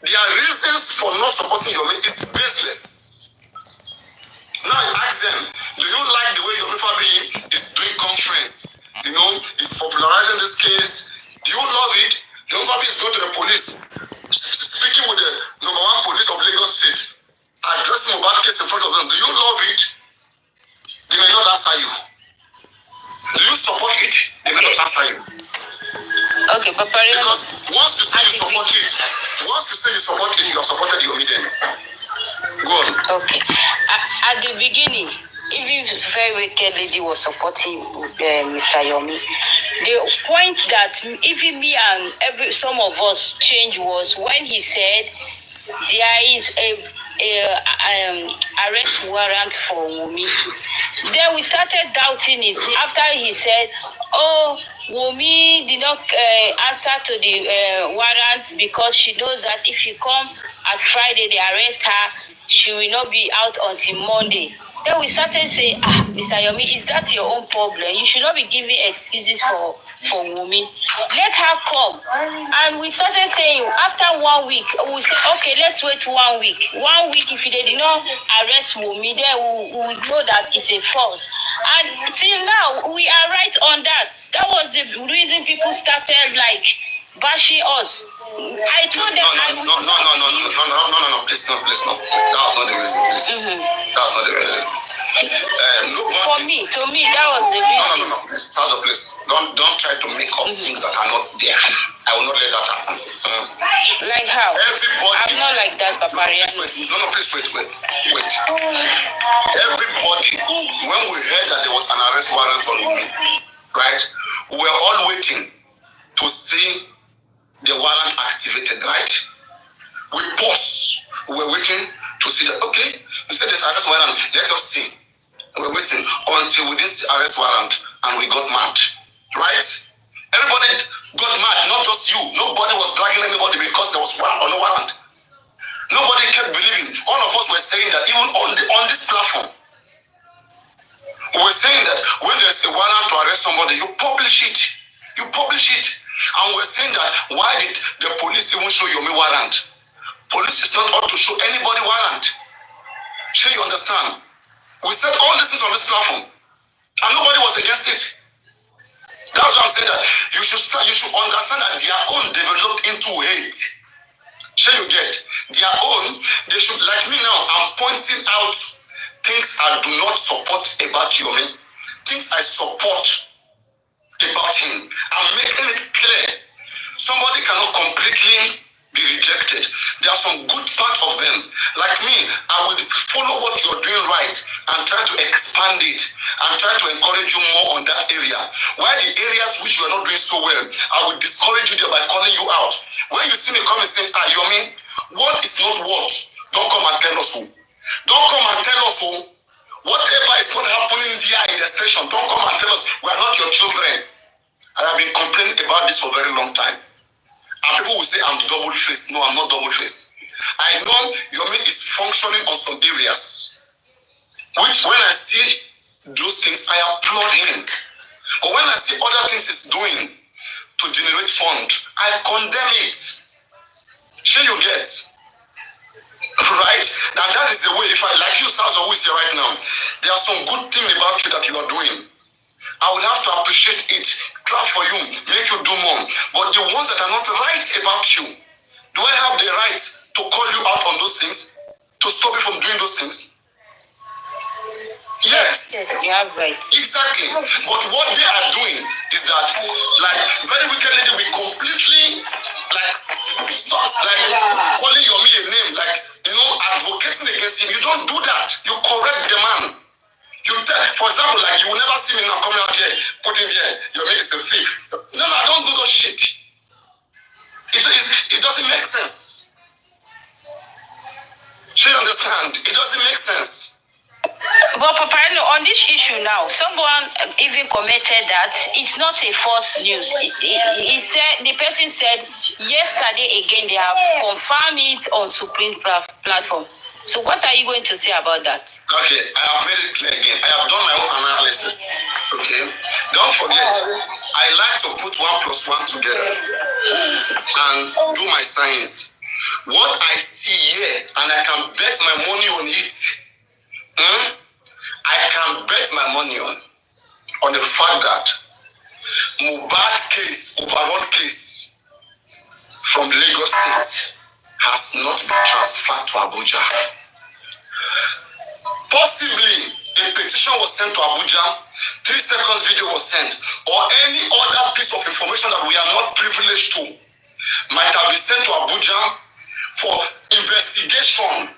Their reasons for not supporting Yomi is baseless. Now I ask them, do you like the way Yomi Fabi is doing conference? You know, he's popularizing this case. Do you love it? Yomi Fabi is going to the police, speaking with the number one police of Lagos State, addressing about case in front of them. Do you love it? They may not answer you. Do you support it? They may not answer you. Okay, Paparino. Because once you say you support it, you have supported your meeting. Go on. Okay. At the beginning, even very wicked lady was supporting Mr. Yomi. The point that even me and some of us changed was when he said there is a arrest warrant for Wumi. Then we started doubting it after he said, "Oh, Wumi did not answer to the warrant because she knows that if she come at Friday, they arrest her, she will not be out until Monday." Then we started saying, Mr. Yomi, is that your own problem? You should not be giving excuses for Wumi. Let her come. And we started saying, after 1 week, we said, okay, let's wait 1 week. 1 week, if they did not arrest Wumi, then we will know that it's a false. And till now, we are right on that. That was the reason people started like bashing us. I told them. No, please no. That's not the reason, please. That's not the reason. For me, to me, that was the reason. No, please, please. Don't try to make up things that are not there. I will not let that happen. Like how? Everybody. I'm not like that, Paparino. Please wait. Everybody, when we heard that there was an arrest warrant on me, right? We were all waiting to see the warrant activated, right? We paused. We were waiting to see that, okay, you said there's arrest warrant, let us see. We were waiting until we didn't see arrest warrant and we got mad, right? Everybody got mad, not just you. Nobody was dragging anybody because there was warrant or no warrant. Nobody kept believing. All of us were saying that even on this platform, we were saying that when there's a warrant to arrest somebody, you publish it. And we're saying that why did the police even show Yomi warrant? Police is not ought to show anybody warrant. Sure, you understand? We said all these things on this platform, and nobody was against it. That's why I'm saying that you should understand that their own developed into hate. Sure, you get their own. They should, like me now. I'm pointing out things I do not support about Yomi, things I support about him. I'm making it clear. Somebody cannot completely be rejected. There are some good parts of them. Like me, I will follow what you're doing right and try to expand it and try to encourage you more on that area. While the areas which you are not doing so well, I will discourage you there by calling you out. When you see me come and say, Yomi, what is not what? Don't come and tell us who. Don't come and tell us who. Whatever is not happening there in the station, don't come and tell us we are not your children. I have been complaining about this for a very long time. And people will say I'm double-faced. No, I'm not double-faced. I know Yomi is functioning on some areas, which when I see those things, I applaud him. But when I see other things he's doing to generate funds, I condemn it. Sure you get. Right? Now that is the way, if I like you, Saz, who is here right now, there are some good things about you that you are doing. I will have to appreciate it, clap for you, make you do more. But the ones that are not right about you, do I have the right to call you out on those things? To stop you from doing those things? Yes. Yes, you have right. Exactly. But what they are doing is that, like, very wickedly, they will completely, like, start, like, calling Yomi a name, like, advocating against him. You don't do that. You correct the man. You tell, for example, like, you will never see me now coming out here, putting here, Yomi is a thief. No, I don't do those shit. It doesn't make sense. She understand. It doesn't make sense. But Paparino, on this issue now, someone even commented that it's not a false news. He said, the person said yesterday again they have confirmed it on Supreme platform. So what are you going to say about that? Okay, I have made it clear again. I have done my own analysis. Okay, don't forget, I like to put 1 + 1 together and do my science. What my money on it. I can bet my money on the fact that Mohbad case, overall case from Lagos State has not been transferred to Abuja. Possibly, a petition was sent to Abuja, 3 seconds video was sent, or any other piece of information that we are not privileged to might have been sent to Abuja for investigation.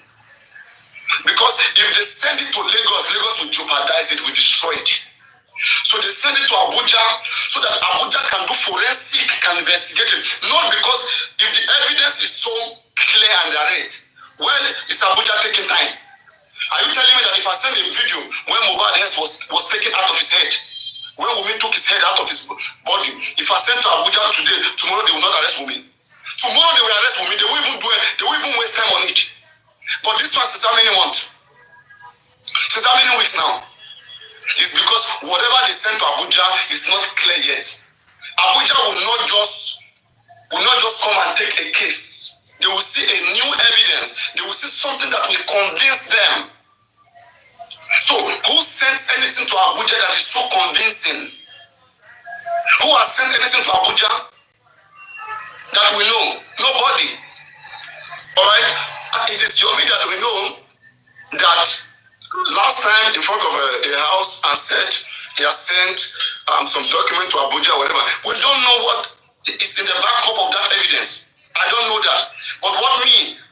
Because if they send it to Lagos, Lagos will jeopardize it, will destroy it. So they send it to Abuja so that Abuja can do forensic, can investigate it. Not because if the evidence is so clear and direct, well, it's Abuja taking time. Are you telling me that if I send a video when Mohbad head was taken out of his head, when Wunmi took his head out of his body, if I send to Abuja today, tomorrow they will not arrest Wunmi. Tomorrow they will arrest Wunmi, they will even do it, they will even waste time on it. But this one, since how many months? Since how many weeks now? It's because whatever they send to Abuja is not clear yet. Abuja will not just come and take a case. They will see a new evidence. They will see something that will convince them. So, who sent anything to Abuja that is so convincing? Who has sent anything to Abuja that we know? Nobody. Alright? It is your media that we know that last time in front of a house and said he has sent some document to Abuja, whatever. We don't know what is in the backup of that evidence. I don't know that. But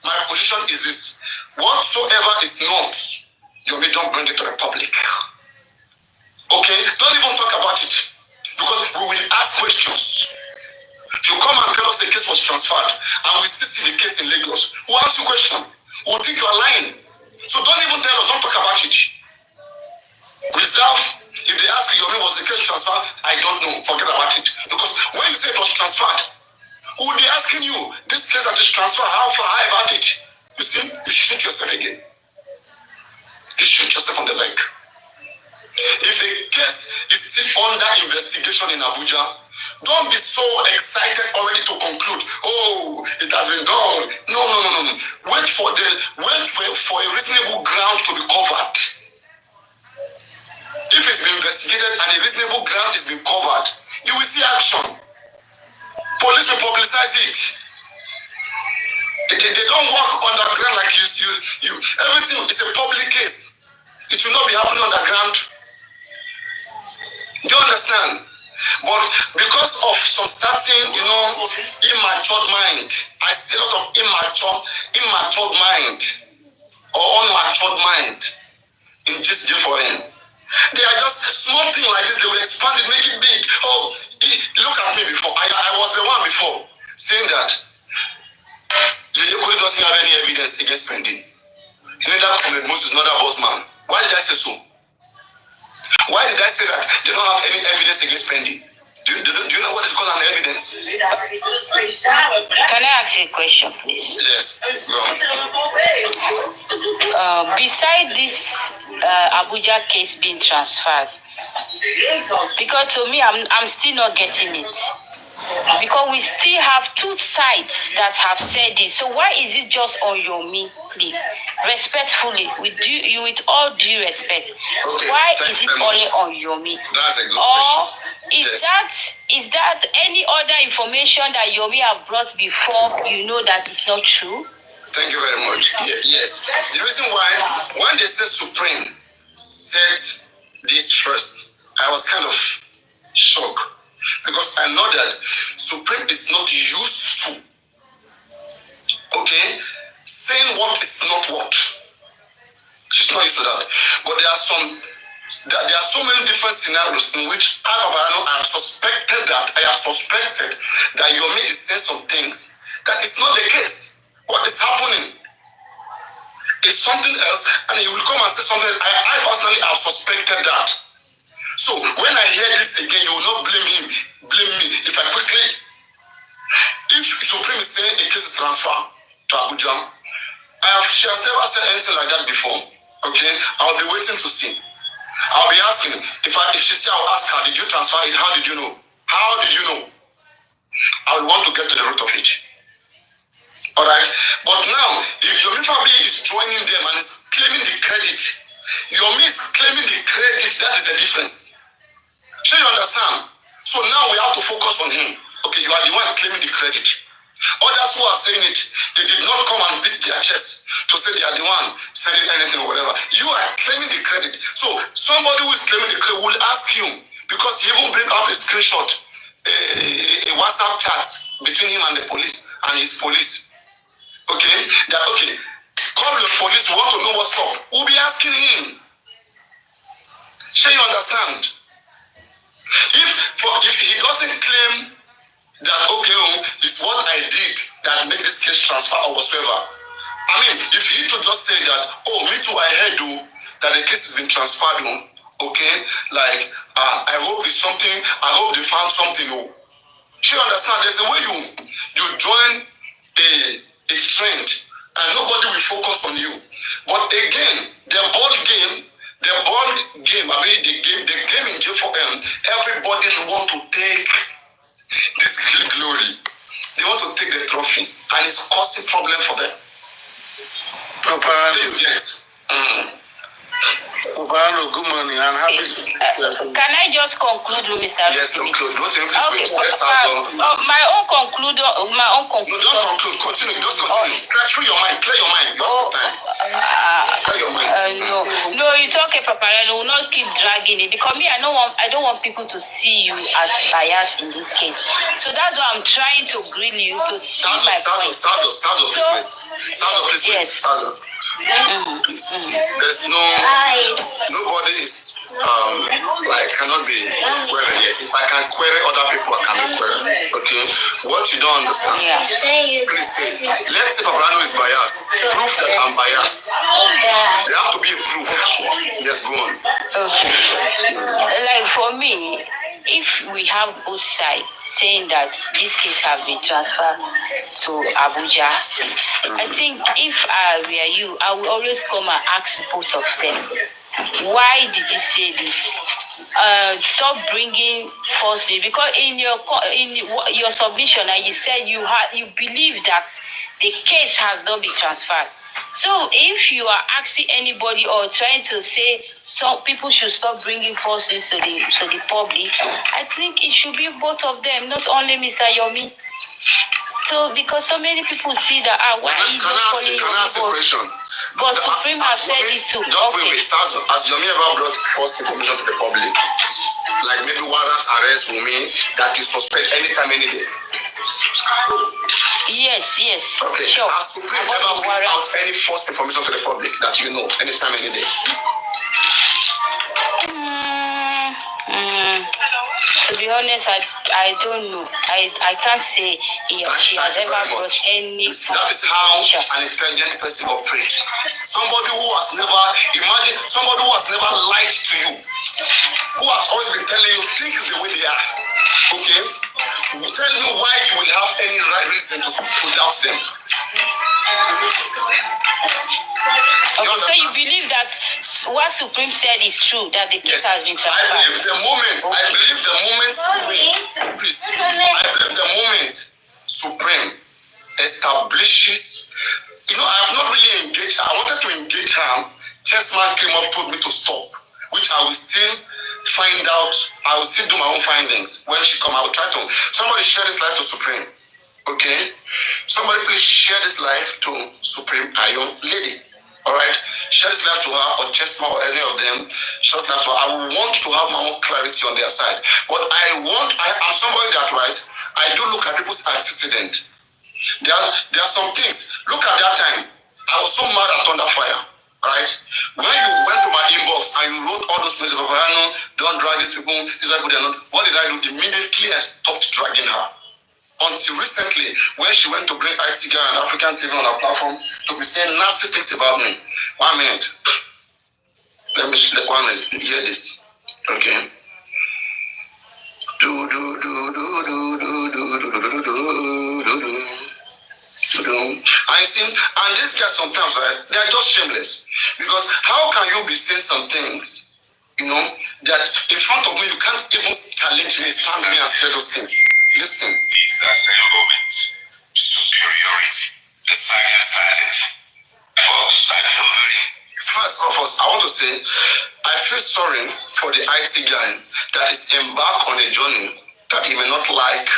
my position is this. Whatsoever is not, you may don't bring it to the public. Okay? Don't even talk about it. Because we will ask questions. If you come and tell us the case was transferred and we still see the case in Lagos, we'll ask you a question. We'll think you are lying. So don't even tell us, don't talk about it. Reserve, if they ask you, was the case transferred? I don't know. Forget about it. Because when you say it was transferred, who will be asking you, this case that is transferred, how far, how about it? You see, you shoot yourself again. You shoot yourself on the leg. If a case is still under investigation in Abuja, don't be so excited already to conclude, oh, it has been done. No. Wait for a reasonable ground to be covered. If it's been investigated and a reasonable ground is being covered, you will see action. Police will publicize it. They don't work underground like you. Everything is a public case. It will not be happening underground. Do you understand? But because of some certain, immature mind, I see a lot of immature mind or unmatured mind in this G4N. They are just small things like this, they will expand it, make it big. Oh, look at me before. I was the one before saying that JJ Kuri doesn't have any evidence against Pending. Neither Comrade Moses, nor that boss man. Why did I say so? Why did I say that they don't have any evidence against Pending? Do you know what is called an evidence? Can I ask you a question, please? Yes. Go on. Beside this Abuja case being transferred, because to me, I'm still not getting it. Because we still have two sides that have said this. So why is it just on Yomi, please? Respectfully, with all due respect, okay, why is it only on Yomi? That's a good or question. Is that any other information that Yomi have brought before you know that it's not true? Thank you very much. Yes. The reason why, when they said Supreme said this first, I was kind of shocked. Because I know that Supreme is not used to, saying what is not what. She's not used to that. But there are so many different scenarios in which I have suspected that Yomi is saying some things that is not the case. What is happening is something else, and he will come and say something. I personally have suspected that. So when I hear this again, you will not blame me. If Supreme is saying a case is transferred to Abuja, she has never said anything like that before. Okay, I'll be waiting to see. I'll be asking. If she says, I'll ask her, did you transfer it? How did you know? I will want to get to the root of it. Alright? But now, if Yomi family is joining them and is claiming the credit, Yomi is claiming the credit, that is the difference. Sure, you understand? So now we have to focus on him. Okay, you are the one claiming the credit. Others who are saying it, they did not come and beat their chest to say they are the one saying anything or whatever. You are claiming the credit. So somebody who is claiming the credit will ask you, because he even bring up a screenshot, a WhatsApp chat between him and the police and his police. Okay, that okay, call the police, we want to know what's up. We'll be asking him. Sure, you understand? If he doesn't claim that okay, it's what I did that make this case transfer or whatsoever. I mean, if he to just say that, oh, me too, I heard that the case has been transferred on, okay, like I hope it's something, I hope they found something. Oh, you understand? There's a way you join a trend and nobody will focus on you. But again, the ball game, I mean the game in J4M, everybody want to take this glory. They want to take the trophy, and it's causing problem for them. Paparino, Yes. Paparino, good morning. I'm happy to be here. Can I just conclude, Mr. Yes, conclude. Don't you Okay. please wait. Let's also. My own conclusion. No, don't conclude. Continue. Just continue. Clear your mind. Clear your mind. You have time. Clear your mind. No, it's okay, Paparino. We'll not keep dragging it because me, I don't want people to see you as biased in this case. So that's why I'm trying to grill you to see my point. Sazo, please. Yes. Sazo. There's nobody is like cannot be queried yet. If I can query other people, I can be queried. Okay. What you don't understand? Yeah. Please say. Let's say Paparino is biased. Prove that I'm biased. There have to be a proof. Yes, go on. Okay. Like for me, if we have both sides saying that this case has been transferred to Abuja, I think if I were you, I would always come and ask both of them, why did you say this? Stop bringing falsely, because in your submission, and you said you believe that the case has not been transferred. So if you are asking anybody or trying to say some people should stop bringing falsely to the public, I think it should be both of them, not only Mr. Yomi. So because so many people see that why are you not calling Can I ask a question? But Supreme has said it too. Just wait. Has Yomi ever brought false information to the public? Like maybe warrant arrest Wumi that you suspect anytime, any day? Yes. Okay. Sure. Has Supreme ever brought out any false information to the public that you know anytime, any day? To be honest, I don't know. I can't say she has ever brought any. That is how an intelligent person operates. Somebody who has never lied to you, who has always been telling you things the way they are. Okay? Tell me why you will have any right reason to doubt them. Okay, so you believe that what Supreme said is true, that the case has been transferred? I believe the moment Supreme establishes, I have not really engaged her. I wanted to engage her. Chessman came up, told me to stop, which I will still find out. I will still do my own findings. When she come, I will try to. Somebody share this life to Supreme. Okay? Somebody please share this life to Supreme Iron Lady. Alright? Share this life to her or Chessman or any of them. Share this life to her. I want to have my own clarity on their side. But I'm somebody that, right? I do look at people's antecedent. There are some things. Look at that time. I was so mad at Thunderfire. Right? When you went to my inbox and you wrote all those messages, Paparino, don't drag these people, these people, they're not. What did I do? Immediately I stopped dragging her. Until recently, when she went to bring IT Guy and African TV on her platform to be saying nasty things about me. 1 minute. Let me hear this. Okay. I see, and these guys sometimes, right, they are just shameless. Because how can you be saying some things, that in front of me you can't even challenge me, stand me and say those things? Listen. These are same moments. Superiority. the saga started. Folks, I feel very... First of all, I want to say, I feel sorry for the IT guy that is embarked on a journey that he may not like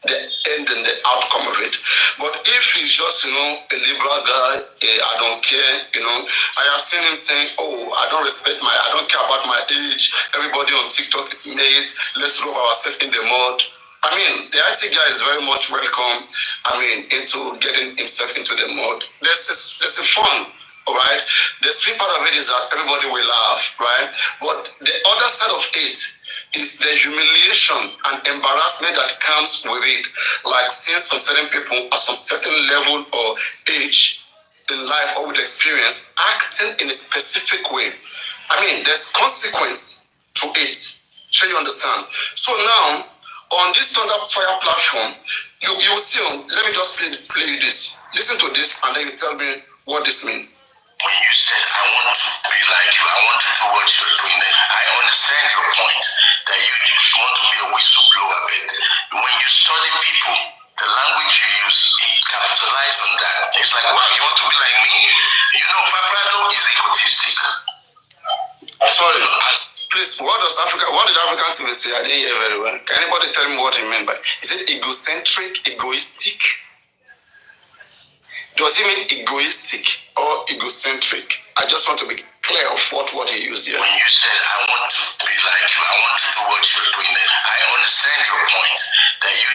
the end and the outcome of it. But if he's just, a liberal guy, I don't care, I have seen him saying, oh, I don't care about my age. Everybody on TikTok is made. Let's rub ourselves in the mud. I mean, the IT guy is very much welcome, into getting himself into the mud. There's a fun, all right? The sweet part of it is that everybody will laugh, right? But the other side of it is the humiliation and embarrassment that comes with it. Like seeing some certain people at some certain level or age in life or with experience acting in a specific way. There's consequence to it. Sure you understand? So now, on this Thunder Fire platform, you will see, let me just play this. Listen to this and then you tell me what this means. When you said, I want to be like you, I want to do what you're doing, I understand your point, that you want to be a whistleblower, but when you study people, the language you use, it capitalizes on that. It's like, wow, you want to be like me? Paparino is egotistic. Sorry, please, what did African TV say? I didn't hear very well. Can anybody tell me what he meant by, is it egocentric, egoistic? Does he mean egoistic or egocentric? I just want to be clear of what he used here. When you said, I want to be like you, I want to do what you're doing, I understand your point, that you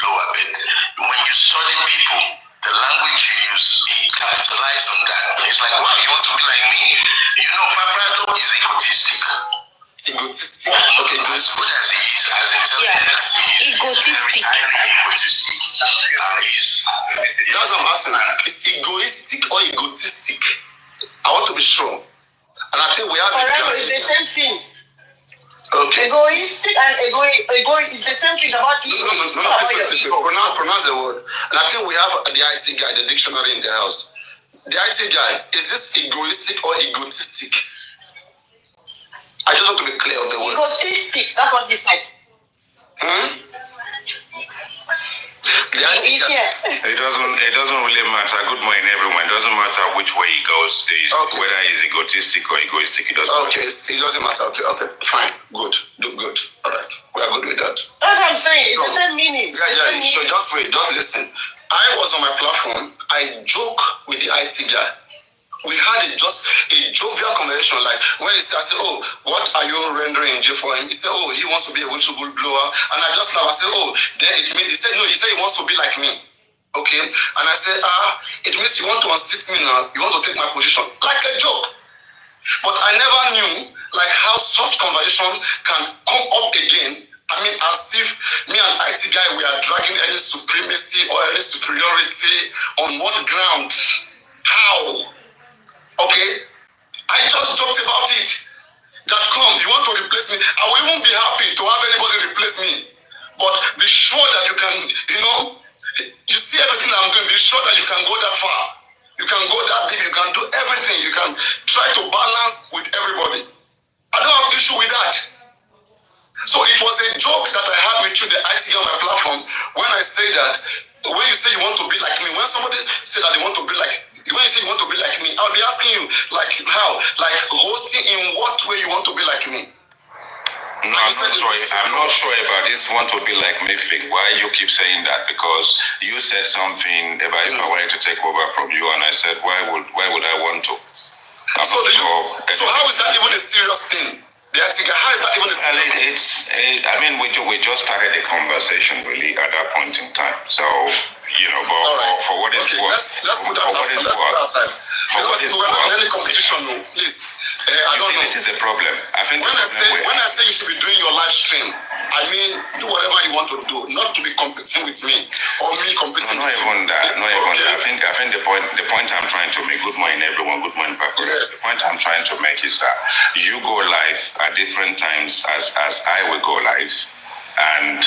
blow a bit. When you study people, the language you use, it capitalizes on that. It's like, wow, you want to be like me? Paparino is egotistic. Egotistic? Okay, as good as he is, as intelligent as he is, egotistic. Egotistic. That's what I'm asking. It's egoistic or egotistic? I want to be sure. And I think we have it's the same thing. Okay. Egoistic and ego is the same thing about ego. No. Pronounce the word. And I think we have the IT guy, the dictionary in the house. The IT guy, is this egoistic or egotistic? I just want to be clear of the word. Egotistic, that's what he said. It doesn't really matter. Good morning, everyone. It doesn't matter which way he goes. Whether he's egotistic or egoistic, it doesn't matter. It doesn't matter. Okay, fine, good. All right, we are good with that. That's what I'm saying. It's the same meaning. Yeah. So just wait, just listen. I was on my platform. I joke with the IT guy. We had a jovial conversation. Like when he said, I said, oh, what are you rendering in J for him? He said, oh, he wants to be a whistleblower. And I just laughed. I said, oh, then it means, he said, no, he said he wants to be like me. Okay? And I said, it means you want to unseat me now. You want to take my position. Like a joke. But I never knew how such conversation can come up again. As if me and IT guy, we are dragging any supremacy or any superiority on what ground? How? Okay, I just joked about it. That you want to replace me. I will even be happy to have anybody replace me. But be sure that you can, you see everything I'm doing, be sure that you can go that far. You can go that deep, you can do everything. You can try to balance with everybody. I don't have issue with that. So it was a joke that I had with you, the IT on my platform, when I say that, when you say you want to be like me, when somebody say that they want to be like, when you say you want to be like me, I'll be asking you, how? Hosting in what way you want to be like me? No, I'm not sure about this want to be like me thing. Why you keep saying that? Because you said something about if I wanted to take over from you, and I said, why would I want to? I'm not sure. So how is that even a serious thing? How is that even a serious thing? We just started the conversation really at that point in time. So, but for what is worth, let's put that aside. For what is worth, any competition, please. I don't know. This is a problem. I think when I say you should be doing your live stream, do whatever you want to do, not to be competing with me or me competing with you. Not even that. I think the point I'm trying to make. Good morning, everyone. Good morning, Paparino. Yes. The point I'm trying to make is that you go live at different times as I will go live, and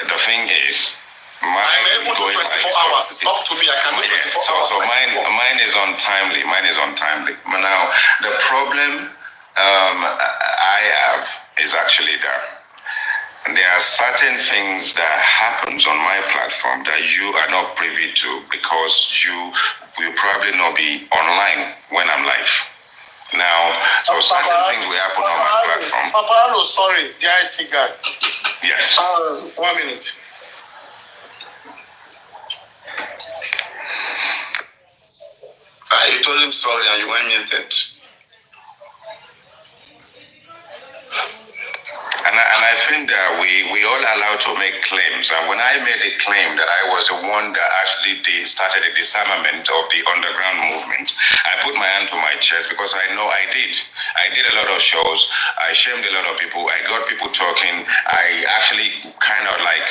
the thing is. I'm able to do 24 hours. It's up to me. I can do 24 hours. So mine is untimely. Now, the problem I have is actually that there are certain things that happens on my platform that you are not privy to because you will probably not be online when I'm live. Now, so certain things will happen on my platform. Paparino, sorry, the IT guy. Yes. 1 minute. You told him sorry and you went muted. And I think that we all allowed to make claims. And when I made a claim that I was the one that actually started the disarmament of the underground movement, I put my hand to my chest because I know I did. I did a lot of shows. I shamed a lot of people. I got people talking. I actually kind of like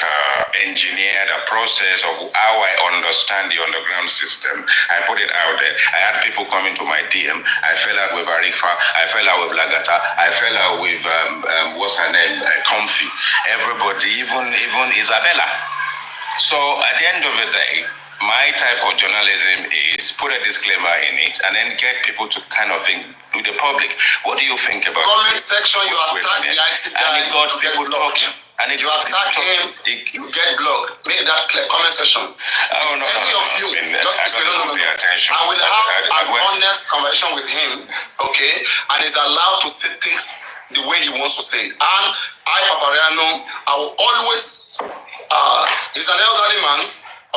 engineered a process of how I understand the underground system. I put it out there. I had people coming to my DM. I fell out with Arifa. I fell out with Lagata. I fell out with what's her name? Comfy. Everybody, even Isabella. So at the end of the day, my type of journalism is put a disclaimer in it and then get people to kind of think to the public, what do you think about comment section? You attack the IT guy, and it got people talking. And you attack him, you get blocked. Make that clear. Comment section. Oh no, Any of you, just I don't no. pay attention. I will have an honest conversation with him, okay? And he's allowed to say things the way he wants to say it. And I, Paparino, I will always, he's an elderly man,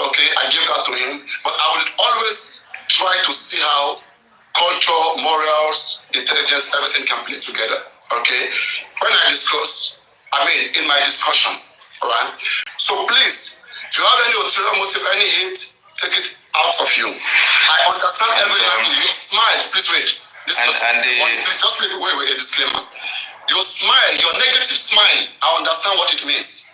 okay, I give that to him, but I will always try to see how culture, morals, intelligence, everything can play together, okay? When I discuss, in my discussion, right? So please, if you have any ulterior motive, any hate, take it out of you. I understand every language. Your smile, please wait. Just wait, a disclaimer. Your smile, your negative smile, I understand what it means.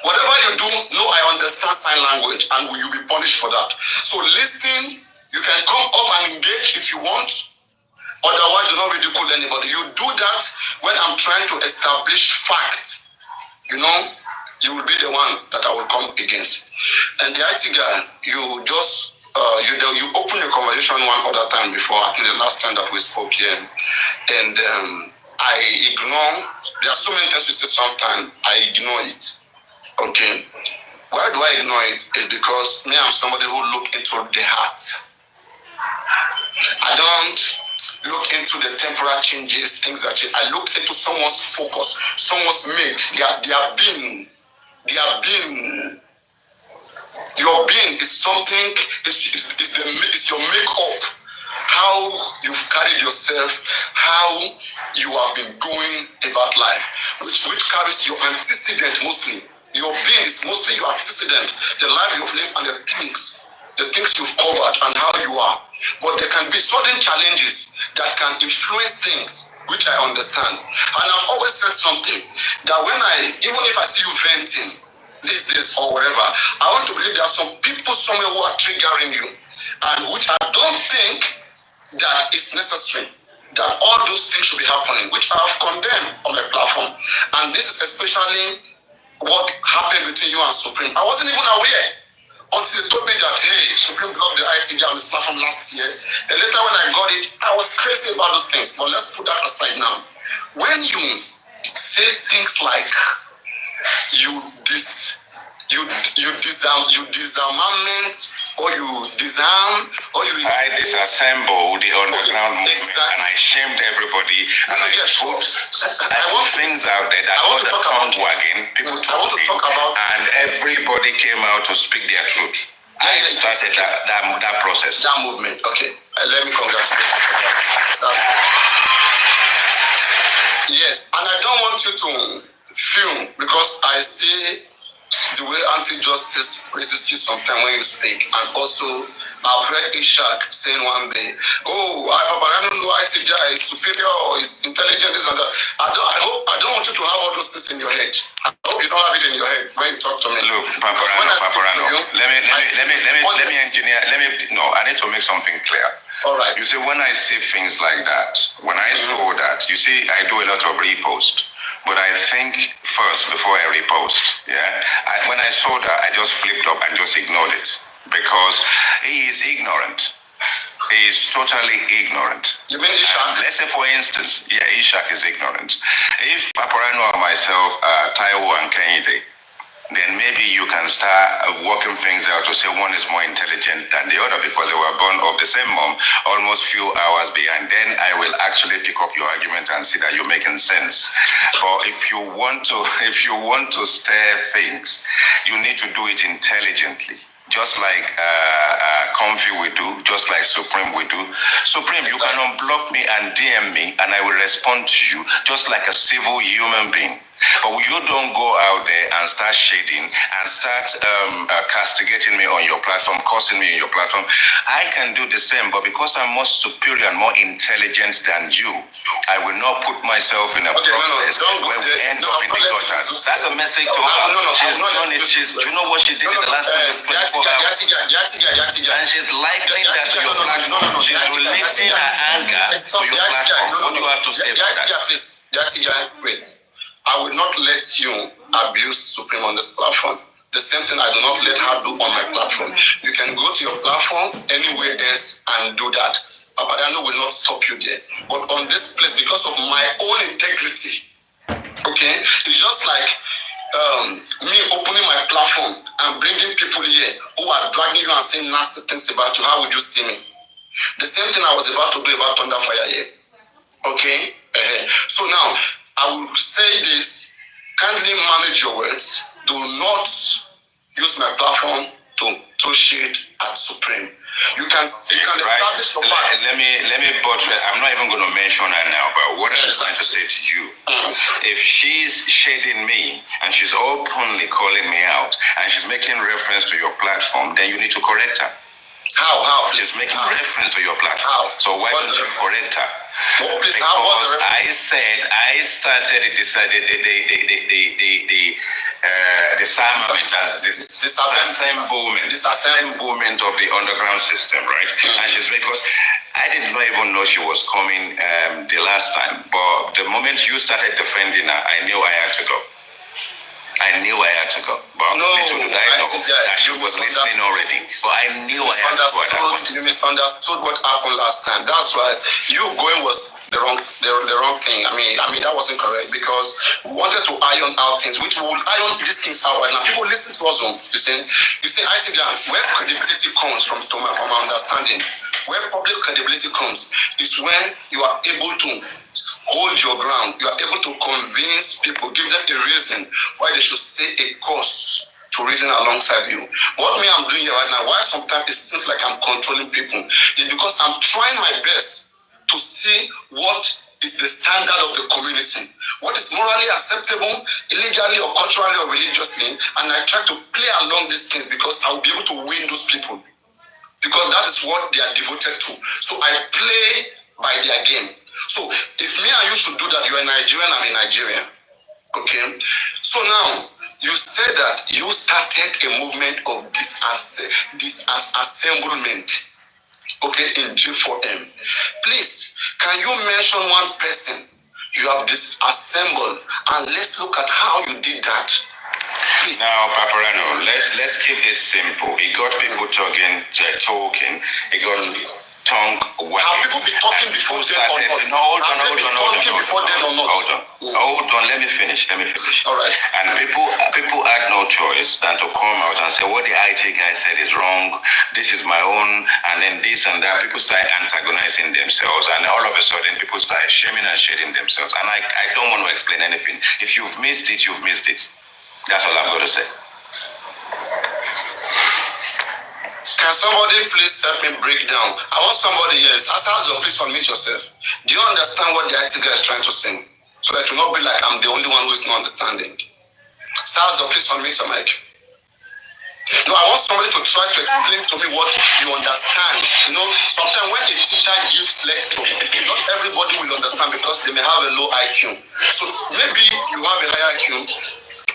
Whatever you do, no, I understand sign language and you'll be punished for that. So listen, you can come up and engage if you want. Otherwise, do not ridicule anybody. You do that when I'm trying to establish facts. You will be the one that I will come against. And the IT guy, you just, you opened the conversation one other time before, I think the last time that we spoke here. And I ignore, there are so many things you say sometimes, I ignore it. Okay? Why do I ignore it? It's because me, I'm somebody who look into the heart. I don't look into the temporal changes, things that change. I look into someone's focus, someone's made, their being. Your being is something, it's your makeup. How you've carried yourself, how you have been going about life, which carries your antecedent mostly. Your being is mostly your antecedent, the life you've lived and the things you've covered and how you are. But there can be sudden challenges that can influence things, which I understand. And I've always said something, that even if I see you venting these days or whatever, I want to believe there are some people somewhere who are triggering you, and which I don't think that it's necessary that all those things should be happening, which I have condemned on my platform. And this is especially what happened between you and Supreme. I wasn't even aware until they told me that, hey, Supreme blocked the IT guy on his platform last year. And later when I got it, I was crazy about those things. But let's put that aside now. When you say things like you disarmament, or you disarm, or you... I disassembled the underground movement, exactly. And I shamed everybody, and I put things out there that I want was to a tongue wagging, people talking, and everybody came out to speak their truth. I started that process. That movement, okay. Let me congratulate you. Yes, and I don't want you to feel, because I see the way anti-justice resists you sometimes when you speak, and also I've heard Ishak saying one day, I don't know IT guy is superior or is intelligent, this and that. I don't want you to have all those things in your head. I hope you don't have it in your head when you talk to me. Look, Paparino, let me engineer. I need to make something clear. All right. You see, when I see things like that, when I saw that, you see, I do a lot of repost. But I think first before I repost, when I saw that, I just flipped up and just ignored it because he is ignorant. is totally ignorant. You mean Ishak? Let's say, for instance, Ishak is ignorant. If Paparino or myself are Taiwo and Kennedy, then maybe you can start working things out to say one is more intelligent than the other because they were born of the same mom, almost few hours behind. Then I will actually pick up your argument and see that you're making sense. But if you want to stir things, you need to do it intelligently. Just like Comfy we do, just like Supreme we do. Supreme, you can unblock me and DM me, and I will respond to you just like a civil human being. But you don't go out there and start shading and start castigating me on your platform, cursing me on your platform. I can do the same, but because I'm more superior and more intelligent than you, I will not put myself in a process where we end up in the gutter. That's a message to her. She's done it. You know what she did in the last 24 hours? And she's likening that to your platform. She's relating her anger to your platform. What do you have to say about that? Wait. I will not let you abuse Supreme on this platform. The same thing I do not let her do on my platform. You can go to your platform anywhere else and do that. Paparino will not stop you there. But on this place, because of my own integrity, okay, it's just like me opening my platform and bringing people here who are dragging you and saying nasty things about you. How would you see me? The same thing I was about to do about Thunderfire here. Okay? So now, I will say this, kindly manage your words. Do not use my platform to shade at Supreme. You can establish your facts. Let me buttress. I'm not even going to mention her now, but what I'm trying to say to you, if she's shading me and she's openly calling me out and she's making reference to your platform, then you need to correct her. How? She's making reference to your platform. So why don't you correct her? Well, please, because I started the disarmament as disassemblment of the underground system, right? And she's because I did not even know she was coming the last time, but the moment you started defending her, I knew I had to go. But little did I know that she was listening already. But I knew I had to go at that point. You misunderstood what happened last time. That's why you going was the wrong thing. I mean that wasn't correct because we wanted to iron out things, which will iron these things out right now. People listen to us. You see, I think that where credibility comes from my understanding, where public credibility comes is when you are able to hold your ground. You are able to convince people, give them a reason why they should say a cause to reason alongside you. What I'm doing here right now, why sometimes it seems like I'm controlling people, is because I'm trying my best to see what is the standard of the community, what is morally acceptable, illegally or culturally or religiously, and I try to play along these things because I will be able to win those people. Because that is what they are devoted to. So I play by their game. So if me and you should do that, you're a Nigerian, I'm a Nigerian. Okay? So now, you said that you started a movement of disassemblement, okay, in G4M. Please, can you mention one person you have disassembled, and let's look at how you did that. Please. Now, Paparino, let's keep this simple. It got people talking. It got tongue wagging. Have people been talking before them or not? No, hold on. Let me finish. All right. And people had no choice than to come out and say what the IT guy said is wrong. This is my own, and then this and that. People start antagonizing themselves, and all of a sudden, people start shaming and shading themselves. And I don't want to explain anything. If you've missed it, you've missed it. That's all I'm going to say. Can somebody please help me break down? I want somebody here. Asazo, please unmute yourself. Do you understand what the IT guy is trying to say? So that it will not be like I'm the only one who is not understanding. Sazo, please unmute your mic. No, I want somebody to try to explain to me what you understand. You know, sometimes when a teacher gives lecture, not everybody will understand because they may have a low IQ. So maybe you have a high IQ.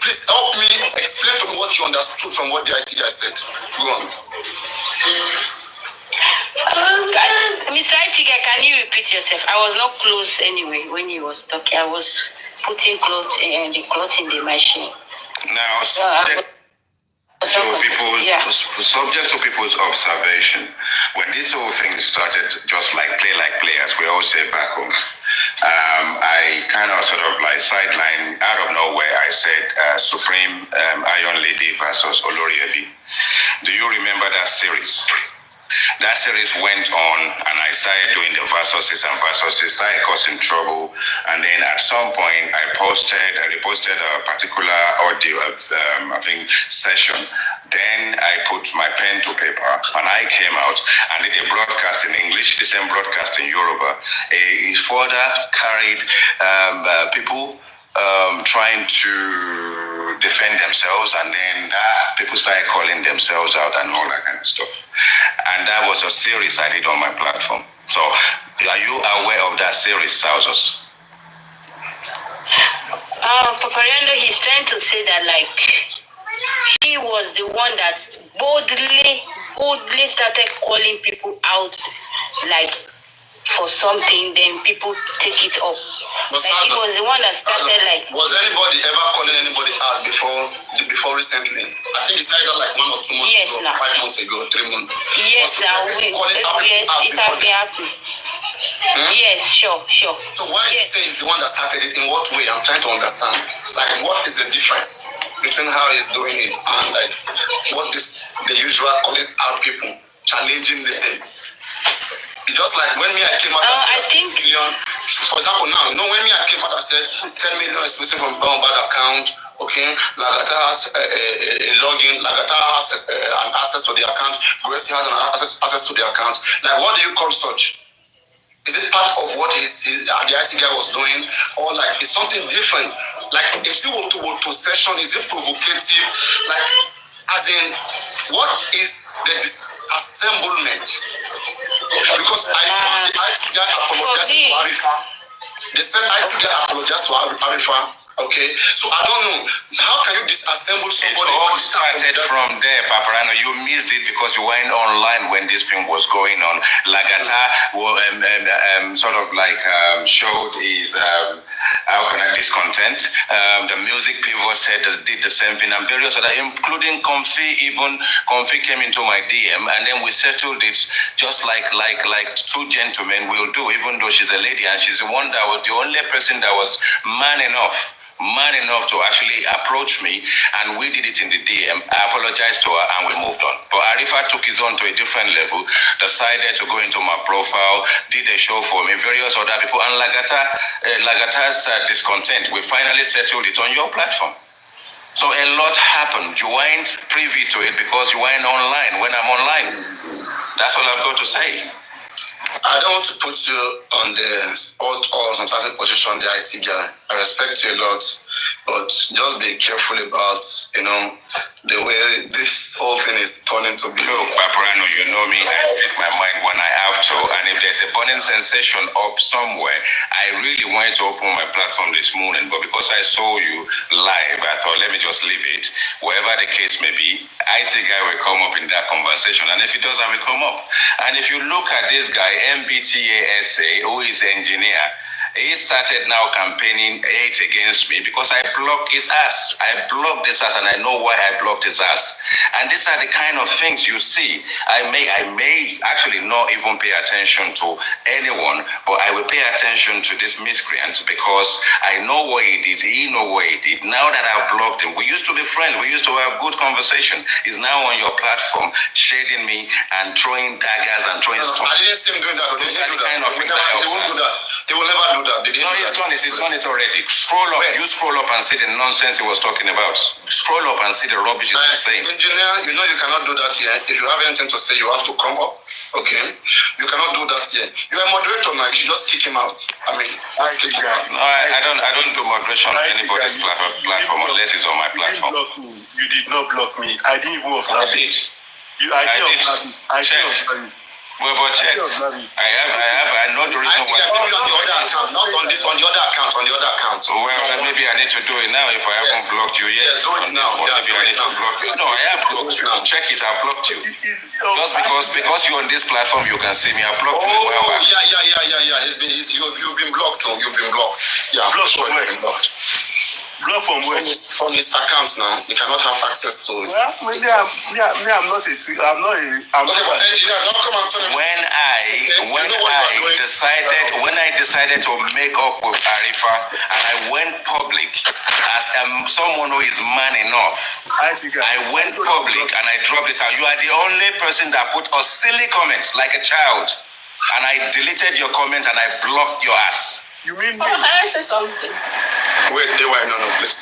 Please help me explain to me what you understood from what the IT guy said. Go on. Mr. Itiga, can you repeat yourself? I was not close anyway when he was talking. I was putting clothes in the machine. Now, so I was subject to people's observation. When this whole thing started, just like play, as we all say back home, I kind of sort of like sideline out of nowhere. I said Supreme Iron Lady versus Oloriebi. Do you remember that series? That series went on, and I started doing the versuses, started causing trouble. And then at some point, I reposted a particular audio of, I think, session. Then I put my pen to paper, and I came out and did a broadcast in English, the same broadcast in Yoruba. It further carried people trying to defend themselves, and then people started calling themselves out and all that kind of stuff. And that was a series I did on my platform. So, are you aware of that series, Sauzos? Paparino, he's trying to say that, like, he was the one that boldly started calling people out, like, for something, then people take it up. But like, he was the one that started, like... Was anybody ever calling anybody out before recently? I think it's either like 1 or 2 months ago, now. 5 months ago, 3 months. Yes, now it has been happening. Yes, sure. So why is he saying he's the one that started it? In what way? I'm trying to understand. Like, what is the difference between how he's doing it and like what is the usual calling out people, challenging them? It's just like when I came out and said 10 million, for example now, when I came out and said 10 million is missing from bad account, okay, Lagata has a login, Lagata has an access to the account, Gracie has an access to the account. Like, what do you call such? Is it part of what the IT guy was doing, or like it's something different? Like, if you were to session, is it provocative? Like, as in, what is the disassemblement? Because I found the IT guy apologized to Arifa. They said IT guy apologized to Arifa. Okay, so I don't know. How can you disassemble somebody? It all started from there, Paparino. You missed it because you weren't online when this thing was going on. Lagata sort of like showed his, how can I discontent? The music pivot said did the same thing, and various other, including Comfy. Even Comfy came into my DM, and then we settled it just like two gentlemen will do, even though she's a lady, and she's the one that was the only person that was man enough to actually approach me, and we did it in the DM. I apologized to her and we moved on. But Arifa took his own to a different level, decided to go into my profile, did a show for me, various other people, and Lagata's discontent, we finally settled it on your platform. So a lot happened. You weren't privy to it because you weren't online when I'm online. That's all I've got to say. I don't want to put you on the spot or some certain position, the IT guy. I respect you a lot, but just be careful about, the way this whole thing is turning to be. Look, Paparino, you know me. I speak my mind when I have to, and if there's a burning sensation up somewhere, I really wanted to open my platform this morning, but because I saw you live, I thought, let me just leave it. Wherever the case may be, IT guy will come up in that conversation, and if he does, I will come up. And if you look at this guy, MBTASA, who is an engineer, he started now campaigning hate against me because I blocked his ass. I blocked his ass, and I know why I blocked his ass. And these are the kind of things you see. I may actually not even pay attention to anyone, but I will pay attention to this miscreant because I know what he did. He know what he did. Now that I've blocked him, we used to be friends. We used to have good conversation. He's now on your platform, shading me and throwing daggers and throwing stones. I didn't see him doing that. Those are the kind of things I observe. He will never do that. Did he? No, he's done it. He's done it already. Scroll up. You scroll up and see the nonsense he was talking about. Scroll up and see the rubbish he was saying. Engineer, you cannot do that here. If you have anything to say, you have to come up. Okay? You cannot do that here. You are a moderator now. You should just kick him out. I mean, kick him out. No, I don't do moderation on anybody's platform unless it's on my platform. You did not block me. I didn't even observe it. I did. Well, but check. I know the reason why. On the other account, not on this, on the other account. Well, maybe I need to do it now if I haven't blocked you yet. Yes, do it now. Maybe I need to block you. No, I have blocked you. Check it, I blocked you. Just because you're on this platform, you can see me. I blocked you. Yeah. You've been blocked. You've been blocked. Yeah, blocked. You've been blocked. Block from where? From his account now. You cannot have access to it. Well, maybe I'm not a. I'm not. Okay, but engineer, don't come and tell me. When I decided to make up with Arifa and I went public as someone who is man enough, I went public and I dropped it out. You are the only person that put a silly comment like a child, and I deleted your comment and I blocked your ass. You mean me? Can I say something? Wait, no, please.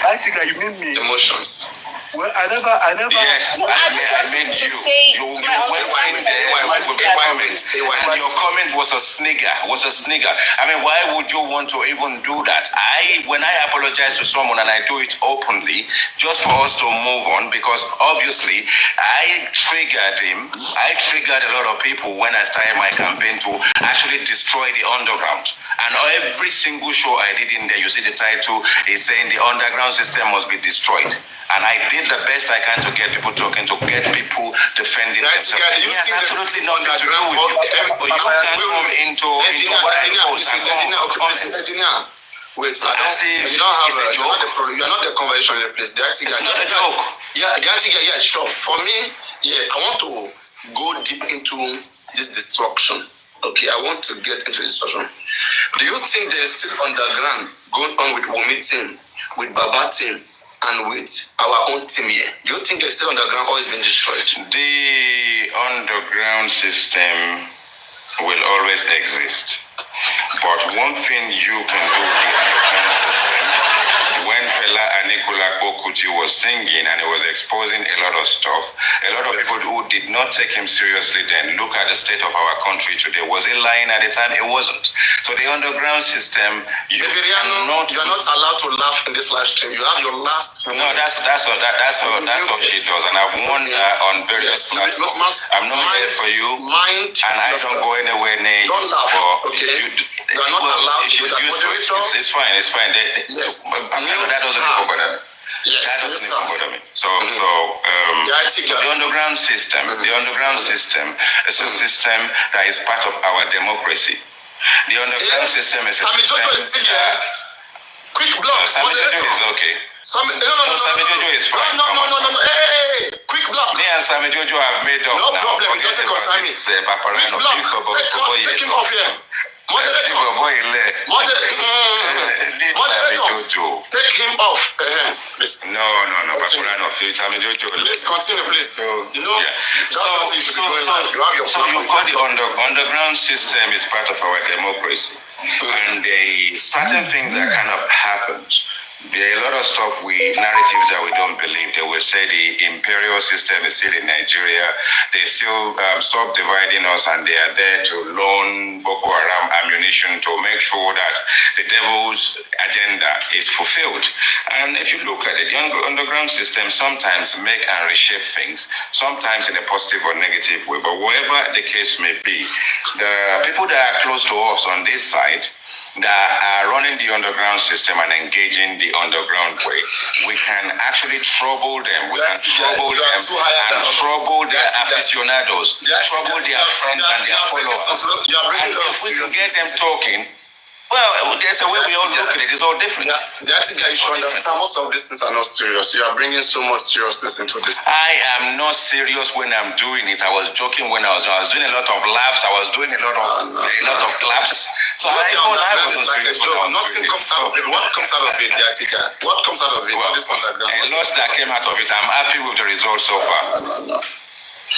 I think you mean me. Emotions. Well, I never. Yes, No, I just I want mean to you. say You to my went in understanding there that with a comment. And your comment was a snigger. I mean, why would you want to even do that? When I apologize to someone and I do it openly, just for us to move on, because obviously I triggered him. I triggered a lot of people when I started my campaign to actually destroy the underground. And every single show I did in there, you see the title is saying the underground system must be destroyed. And I did the best I can to get people talking, to get people defending themselves. He has absolutely nothing to do with you. But you can't come into what I post and comment. Engineer, wait, you don't have a joke. You're not the conversation in the place. It's not a joke. Yeah, sure. For me, I want to go deep into this destruction. Okay, I want to get into destruction. Do you think there's still underground going on with Wumi team, with Baba team, and with our own team here? Do you think there's still underground or it's been destroyed? The underground system will always exist. But one thing you can do with the underground system, when Fela Anikulapo Kuti was singing and he was exposing a lot of stuff, a lot of people who did not take him seriously then look at the state of our country today. Was he lying at the time? It wasn't. So the underground system, you're not allowed to laugh in this live stream. You have your last. No, that's all she does, and I've won on various platforms. I'm not here for you, and I don't go anywhere near you. Don't laugh, okay? You are not allowed to. She's used to it. It's fine. Yes. That doesn't even bother me. Yes, that doesn't even bother me. So the underground system, is a system that is part of our democracy. The underground system is a system. Quick block. Sami Jojo is okay. Sami Jojo is fine. No. Hey, quick block. Me and Sami Jojo have made up. No now. problem. It doesn't concern me. Paparino. Take him off here. Moderator. Take him off. Please. No. Paparino. Sami Jojo. Please continue, please. So you've got the underground system is part of our democracy. And certain things that kind of happened. There are a lot of narratives that we don't believe. They will say the imperial system is still in Nigeria. They still stop dividing us, and they are there to loan Boko Haram ammunition to make sure that the devil's agenda is fulfilled. And if you look at it, the underground system sometimes make and reshape things, sometimes in a positive or negative way. But whatever the case may be, the people that are close to us on this side, that are running the underground system and engaging the underground way, we can actually trouble them. We can trouble them and trouble their aficionados, trouble their friends and their followers. And if we can get them talking, well, there's a way we all look at it. It's all different. I think you should understand most of these things are not serious. You are bringing so much seriousness into this. I am not serious when I'm doing it. I was joking when I was doing a lot of laughs. I was doing a lot of claps. So I wasn't serious when I was nothing comes out of it. What comes out of it, What comes out of it? Well, a lot that came out of it. I'm happy with the results so far. No.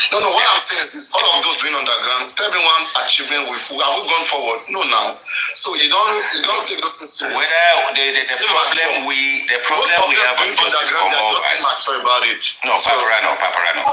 What I'm saying is all of those doing underground, tell me one achievement have we gone forward? No, now. So you don't take those things seriously. Whether the problem we have on justice for mobile. Mature about it. No, Paparino.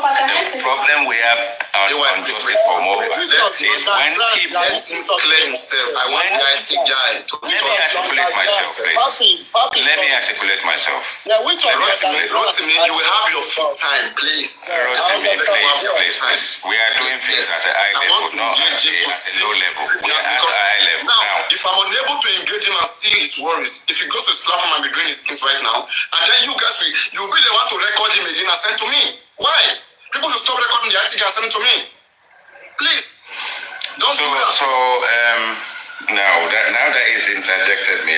The problem we have on justice for mobile is when people let him clear himself. I want the IT guy to let me articulate myself, please. Let me articulate myself. Yeah, which one? Rotimi, you will have your full time, please. Rotimi, please. We are doing things at a high level, not at a low level. We are at a high level now. If I'm unable to engage him and see his worries, if he goes to his platform and be doing his things right now, and then you guys you'll be the one to record him again and send to me. Why? People will stop recording the IT and send it to me. Please. Don't do that. Now that is interjected me.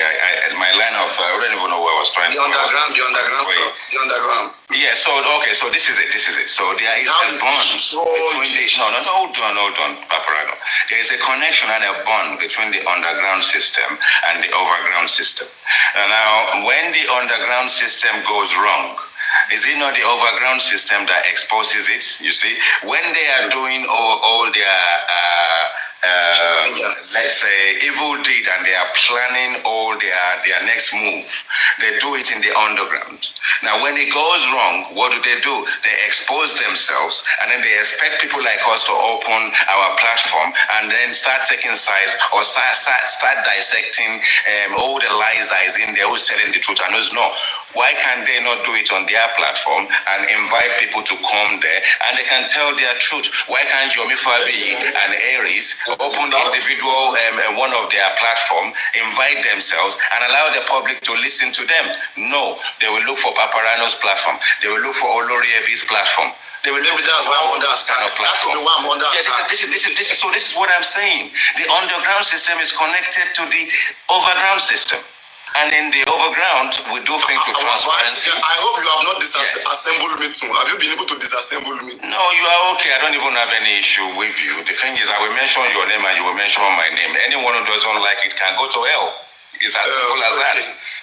My line of I don't even know where I was trying The to. underground stuff. The underground. Yeah. So okay. So this is it. So there is a bond between the hold on, Paparino. There is a connection and a bond between the underground system and the overground system. And now, when the underground system goes wrong, is it not the overground system that exposes it? You see, when they are doing all their let's say evil deed and they are planning all their next move, they do it in the underground. Now when it goes wrong, what do? They expose themselves, and then they expect people like us to open our platform and then start taking sides or start dissecting all the lies that is in there, who's telling the truth and who's not. Why can't they not do it on their platform and invite people to come there and they can tell their truth? Why can't Yomi Fabi and Aries open individual one of their platform, invite themselves and allow the public to listen to them? No, they will look for Paparino's platform. They will look for Olori Ebi's platform. They will look for that's why I'm kind of platform. So this is what I'm saying. The underground system is connected to the overground system. And in the overground, we do things with transparency. I hope you have not disassembled me too. Have you been able to disassemble me? No, you are okay. I don't even have any issue with you. The thing is, I will mention your name and you will mention my name. Anyone who doesn't like it can go to hell. It's as simple as that.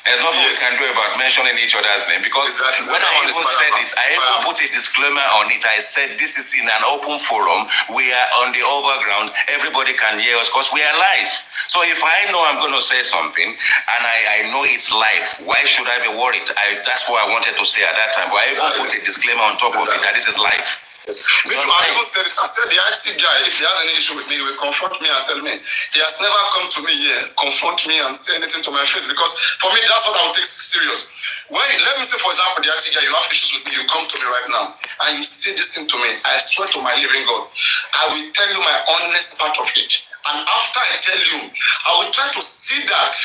There's nothing we can do about mentioning each other's name because when I even said it, I even put a disclaimer on it. I said this is in an open forum. We are on the overground. Everybody can hear us because we are live. So if I know I'm going to say something and I know it's live, why should I be worried? That's what I wanted to say at that time. But I even put a disclaimer on top of it that this is live. Me too, I even said it. I said the IT guy, if he has any issue with me, he will confront me and tell me. He has never come to me here, confront me and say anything to my face because for me, that's what I will take serious. Let me say, for example, the IT guy, you have issues with me, you come to me right now and you say this thing to me. I swear to my living God, I will tell you my honest part of it. And after I tell you, I will try to see that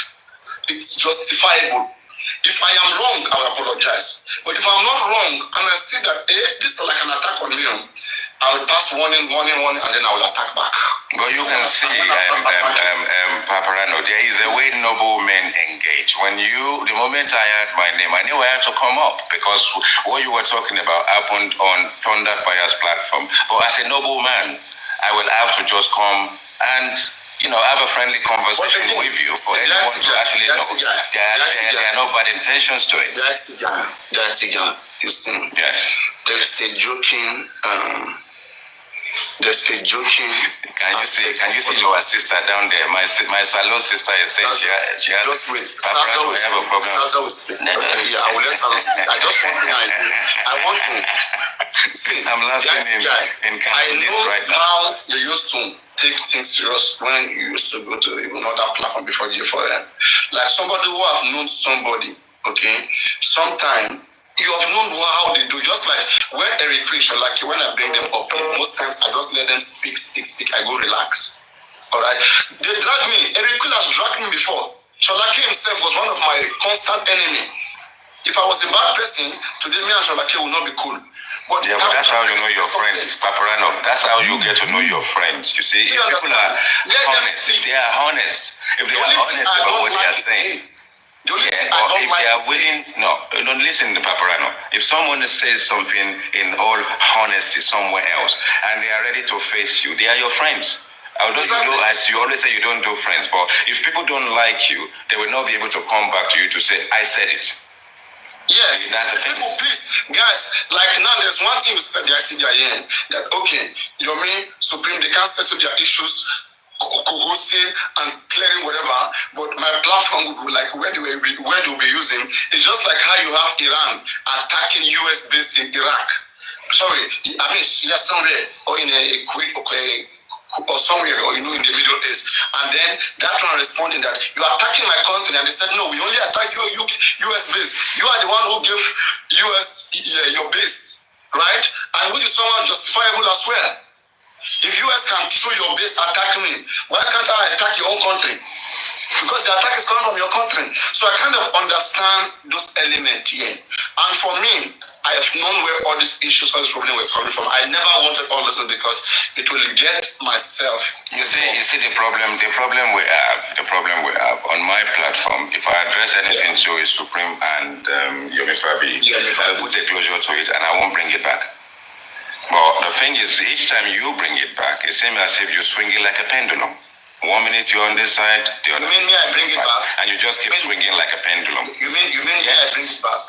it's justifiable. If I am wrong, I will apologize. But if I'm not wrong, and I see that this is like an attack on me, I will pass warning, and then I will attack back. But you can see, Paparino, there is a way noble men engage. The moment I heard my name, I knew I had to come up because what you were talking about happened on Thunderfire's platform. But as a noble man, I will have to just come and have a friendly conversation with you for anyone to actually know there are no bad intentions to it. You see? Yes. There's a joking. Can you see your sister down there? My salon sister is saying she has. Just wait. Saza will have a problem. Saza will speak. Yeah, I will let Saza speak. I just want to. I want to. See, I'm laughing in Cantonese right now. How you used to take things serious when you used to go to another platform before G4M. Like somebody who have known somebody, okay? Sometimes you have known how they do. Just like when Eric preach, like when I bring them up, most times I just let them speak. I go relax. All right? They drag me. Eric has dragged me before. Sholake himself was one of my constant enemy. If I was a bad person, today me and Sholake will not be cool. But that's how you know your friends, Paparino. That's how you get to know your friends. You see, if people are honest, if they are honest about what they are saying, or if they are willing, don't listen to Paparino. If someone says something in all honesty somewhere else, and they are ready to face you, they are your friends. Although as you always say, you don't do friends, but if people don't like you, they will not be able to come back to you to say, I said it. Yes, that's the thing. People, please, guys, like now there's one thing you said the ITGIN that okay, Yomi, Supreme, they can't settle their issues, hosting and clearing whatever, but my platform would be like where they will be using. It's just like how you have Iran attacking US base in Iraq. Sorry, I mean yes, somewhere or in a Kuwait, okay, or somewhere, or in the Middle East, and then that one responding that you are attacking my country, and they said no, we only attack your US base. You are the one who gave US your base, right? And which is somewhat justifiable as well. If US can through your base attack me, why can't I attack your own country? Because the attack is coming from your country. So I kind of understand those elements here. And for me, I have known where all these issues, all these problems were coming from. I never wanted all this because it will get myself. You see the problem we have on my platform. If I address anything to is Supreme and Yomi Fabi, I'll put a closure to it and I won't bring it back. But the thing is, each time you bring it back, it seems as if you swing it like a pendulum. 1 minute you're on this side, the other. You mean me? I bring it back, and you just keep swinging like a pendulum. You mean me? I bring it back.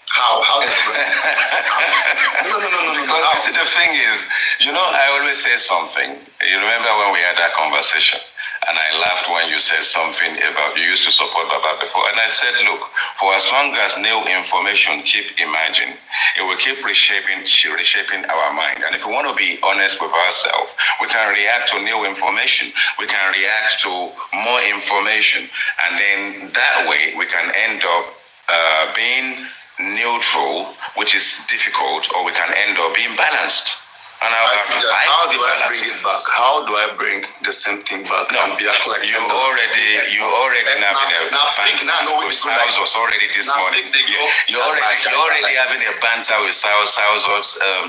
How? How do you bring it back? No. Because see, the thing is, I always say something. You remember when we had that conversation, and I laughed when you said something about you used to support Baba before, and I said, look, for as long as new information keep emerging, it will keep reshaping our mind. And if we want to be honest with ourselves, we can react to new information. We can react to more information, and then that way we can end up being neutral, which is difficult, or we can end up being balanced. And how do I bring it back? How do I bring the same thing back? No, you already now Sals was already this morning. You already having a banter with Sals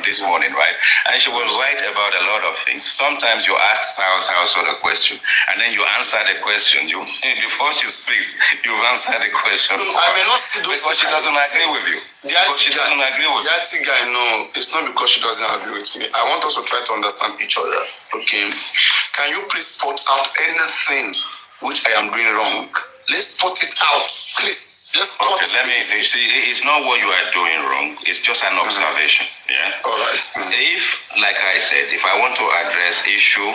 this morning, right? And she was right about a lot of things. Sometimes you ask Sals a question, and then you answer the question. Before she speaks, you've answered the question. I may not see those because she doesn't agree with you. Because she doesn't agree with you. I think I know. It's not because she doesn't agree with me. I want us to try to understand each other. Okay. Can you please put out anything which I am doing wrong? Let's put it out, please. Okay, let me see. It's not what you are doing wrong. It's just an observation. Yeah. All right. If, like I said, if I want to address issue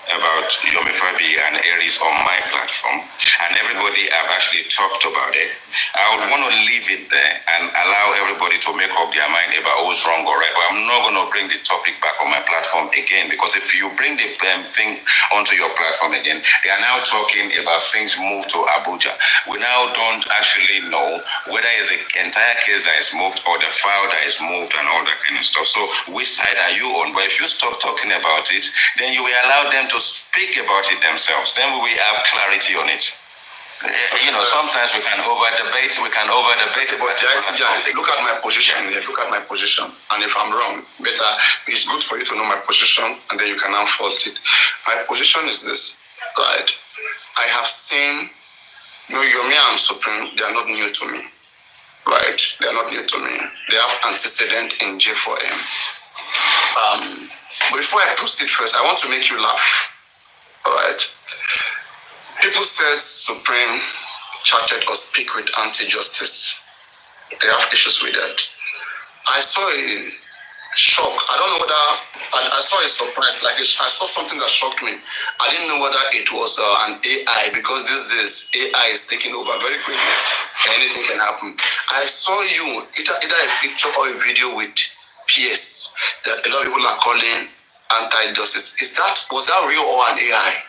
about Yomi Fabi and Aries on my platform, and everybody have actually talked about it, I would want to leave it there and allow everybody to make up their mind about who's wrong or right. But I'm not going to bring the topic back on my platform again, because if you bring the thing onto your platform again, they are now talking about things moved to Abuja. We now don't actually know whether it's the entire case that is moved or the file that is moved and all that kind of stuff. So which side are you on? But if you stop talking about it, then you will allow them to speak about it themselves. Then we will have clarity on it. Sometimes we can over debate. But look at my position here. Look at my position. And if I'm wrong, better, it's good for you to know my position, and then you can unfold it. My position is this, right? I have seen, Yomi and Supreme, they are not new to me, right? They are not new to me. They have antecedent in J4M. Before I proceed first, I want to make you laugh. All right. People said Supreme chatted or speak with anti-justice. They have issues with that. I saw a shock. I don't know whether I saw a surprise. I saw something that shocked me. I didn't know whether it was an AI, because these days AI is taking over very quickly. Anything can happen. I saw you either a picture or a video with PS that a lot of people are calling anti-justice. Was that real or an AI?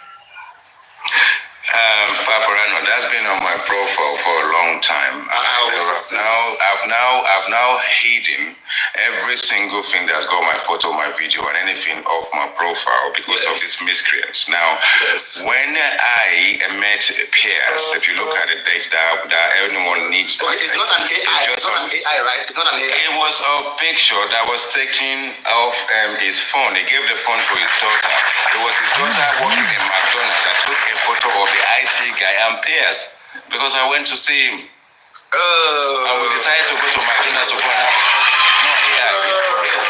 Paparino, that's been on my profile for a long time. I've now hidden every single thing that's got my photo, my video, and anything off my profile because of these miscreants. Now, when I met peers, if you look at the dates that anyone needs to... it's not an AI, it's not an AI, right? It's not an AI. It was a picture that was taken off his phone. He gave the phone to his daughter. It was his daughter working in McDonald's that took a photo of the IT guy and peers, because I went to see him. And we decided to go to McDonald's to go and have no AI, it's for real.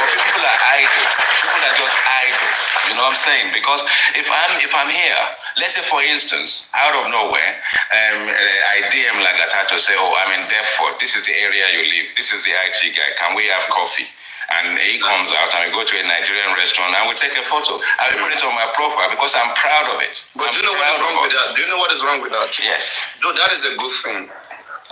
But people are idle. People are just idle. You know what I'm saying? Because if I'm here, let's say for instance, out of nowhere, I DM Lagata to say, oh, I'm in Deptford. This is the area you live. This is the IT guy. Can we have coffee? And he comes out and we go to a Nigerian restaurant and we take a photo. I will put it on my profile because I'm proud of it. But do you know what is wrong with that? Do you know what is wrong with that? Yes. No, that is a good thing.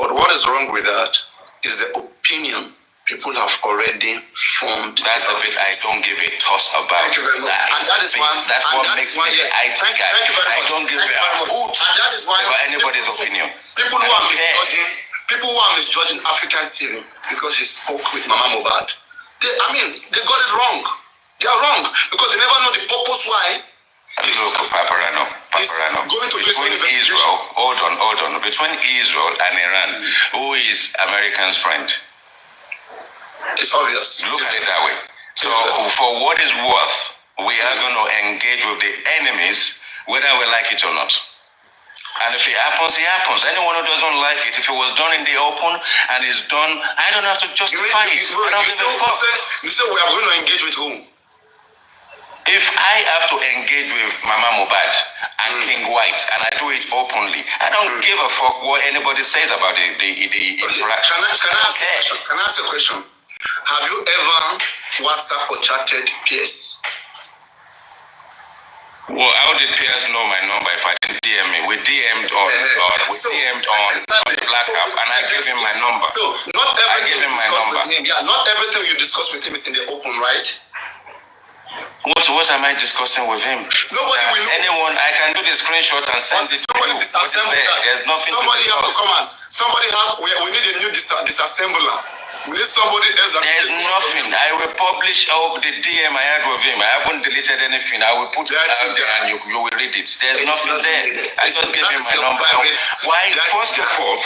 But what is wrong with that is the opinion people have already formed. That's the bit I don't give a toss about. Thank you very much. And that is why. That's what makes me the IT guy. I don't give a hoot about anybody's opinion. People who are misjudging African TV because he spoke with Mama Mohbad. They got it wrong. They are wrong because they never know the purpose why. Look, Paparino. Between Israel, hold on. Between Israel and Iran, who is American's friend? It's obvious. Look at it that way. So for what is worth, we are going to engage with the enemies, whether we like it or not. And if it happens, it happens. Anyone who doesn't like it, if it was done in the open and it's done, I don't have to justify it. I don't give a fuck. You say we are going to engage with whom? If I have to engage with Mama Mohbad and King White, and I do it openly, I don't give a fuck what anybody says about the interaction. Can I ask a question? Have you ever WhatsApp or chatted PS? Well, how did PS know my number if I didn't DM me? We DM'd on Black App, and I gave him my number. So not everything I gave him my number. Not everything you discuss with him is in the open, right? What am I discussing with him? Nobody will know. Anyone, I can do the screenshot and send it to you. What is there? There's nothing somebody to have to discuss. come on. Somebody have. We need a new disassembler. We need somebody else. There's nothing. I will publish the DM I had with him. I haven't deleted anything. I will put it out there and you will read it. There's nothing there. I just gave him my number. Why? First of all,